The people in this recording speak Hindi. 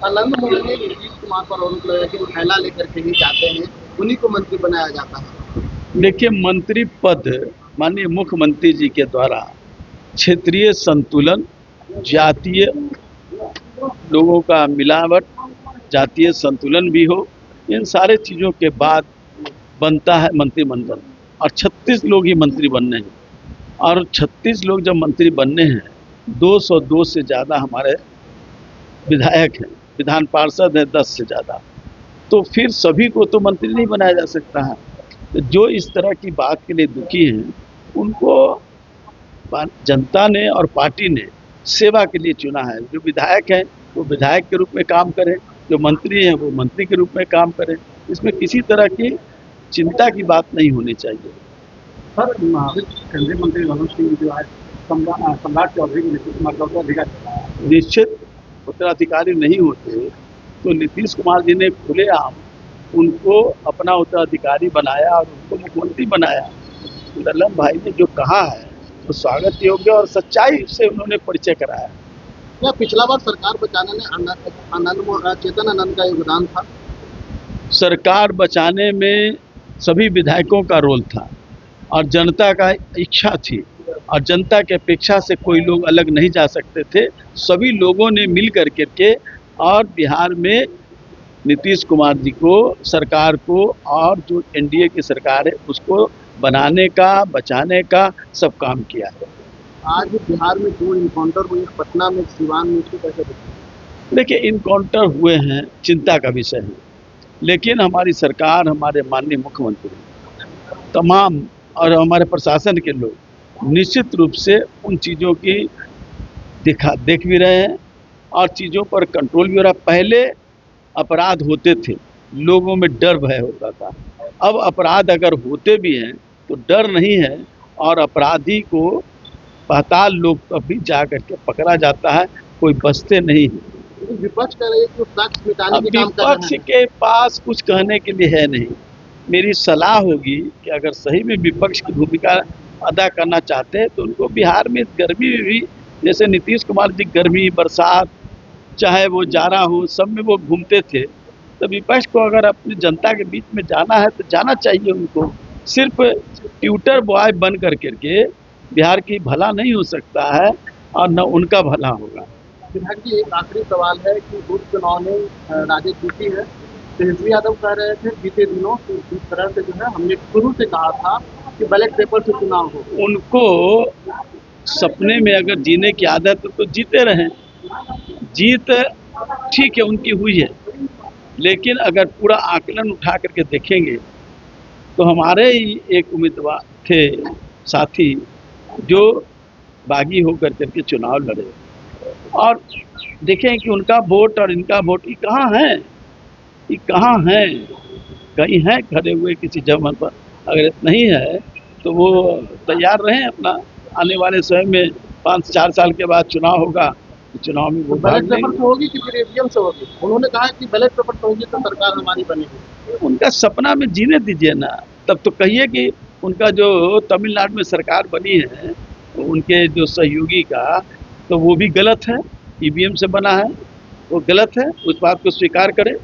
आनंद मोहन ने नीतीश कुमार पर आरोप लगाया कि वो थैला लेकर के ही जाते हैं, उन्हीं को मंत्री बनाया जाता है। देखिए, मंत्री पद माननीय मुख्यमंत्री जी के द्वारा क्षेत्रीय संतुलन, जातीय लोगों का मिलावट, जातीय संतुलन भी हो, इन सारे चीज़ों के बाद बनता है मंत्रिमंडल। और 36 लोग ही मंत्री बनने हैं, और 36 लोग जब मंत्री बनने हैं, 202 से ज़्यादा हमारे विधायक हैं, विधान पार्षद हैं 10 से ज़्यादा, तो फिर सभी को तो मंत्री नहीं बनाया जा सकता है। तो जो इस तरह की बात के लिए दुखी हैं, उनको जनता ने और पार्टी ने सेवा के लिए चुना है। जो विधायक हैं वो विधायक के रूप में काम करें, जो मंत्री हैं वो मंत्री के रूप में काम करें। इसमें किसी तरह की चिंता की बात नहीं होनी चाहिए। सर, केंद्रीय मंत्री मनोज सिंह जो आज सम्राट चौधरी को नीतीश कुमार का उत्तराधिकारी, निश्चित उत्तराधिकारी नहीं होते तो नीतीश कुमार जी ने खुलेआम उनको अपना उत्तराधिकारी बनाया और उनको मुख्यमंत्री बनाया। लल्लन भाई ने जो कहा है तो स्वागत योग्य और सच्चाई से उन्होंने परिचय कराया। क्या पिछला बार सरकार बचाने में चेतन आनंद का योगदान था? सरकार बचाने में सभी विधायकों का रोल था और जनता का इच्छा थी, और जनता के अपेक्षा से कोई लोग अलग नहीं जा सकते थे। सभी लोगों ने मिल कर के और बिहार में नीतीश कुमार जी को, सरकार को, और जो एनडीए की सरकार है उसको बनाने का, बचाने का सब काम किया है। आज बिहार में जो इनकाउंटर हुए, पटना में, सिवान में, उसको कैसे देखते? देखिए, इनकाउंटर हुए हैं, चिंता का विषय है, लेकिन हमारी सरकार, हमारे माननीय मुख्यमंत्री तमाम और हमारे प्रशासन के लोग निश्चित रूप से उन चीज़ों की देख भी रहे हैं और चीज़ों पर कंट्रोल भी हो रहा है। पहले अपराध होते थे, लोगों में डर भय होता था। अब अपराध अगर होते भी हैं तो डर नहीं है, और अपराधी को पाताल लोक तक भी जा करके पकड़ा जाता है, कोई बचते नहीं है। विपक्ष कर रही है कि टैक्स मिटाने के काम कर रहे हैं। विपक्ष के पास कुछ कहने के लिए है नहीं। मेरी सलाह होगी कि अगर सही में विपक्ष की भूमिका अदा करना चाहते हैं तो उनको बिहार में गर्मी में भी, जैसे नीतीश कुमार जी गर्मी, बरसात, चाहे वो जाड़ा हो, सब में वो घूमते थे, तो विपक्ष को अगर अपनी जनता के बीच में जाना है तो जाना चाहिए। उनको सिर्फ ट्विटर बॉय बन करके बिहार की भला नहीं हो सकता है और न उनका भला होगा। विधायक जी, एक आखिरी सवाल है कि उपचुनाव में राजद जीती है, तेजस्वी यादव कह रहे थे बीते दिनों कि जिस तरह से जो है हमने शुरू से कहा था कि बैलेट पेपर से चुनाव हो। उनको सपने में अगर जीने की आदत तो जीते रहें, जीत ठीक है उनकी हुई है, लेकिन अगर पूरा आकलन उठा करके देखेंगे तो हमारे ही एक उम्मीदवार थे, साथी, जो बागी होकर करके चुनाव लड़े, और देखें कि उनका वोट और इनका वोट ये कहाँ है, ये कहाँ है? कहीं है खड़े हुए किसी जगह पर? अगर नहीं है तो वो तैयार रहें अपना, आने वाले समय में 5-4 साल के बाद चुनाव होगा, तो चुनाव में वो बैलेट पेपर से होगी कि फिर ईवीएम से होगी? उन्होंने कहा कि बैलेट पेपर से होगी तो सरकार हमारी बनेगी। उनका सपना में जीने दीजिए ना, तब तो कहिए कि उनका जो तमिलनाडु में सरकार बनी है उनके जो सहयोगी का, तो वो भी गलत है, ईवीएम से बना है, वो गलत है, उस बात को स्वीकार करें।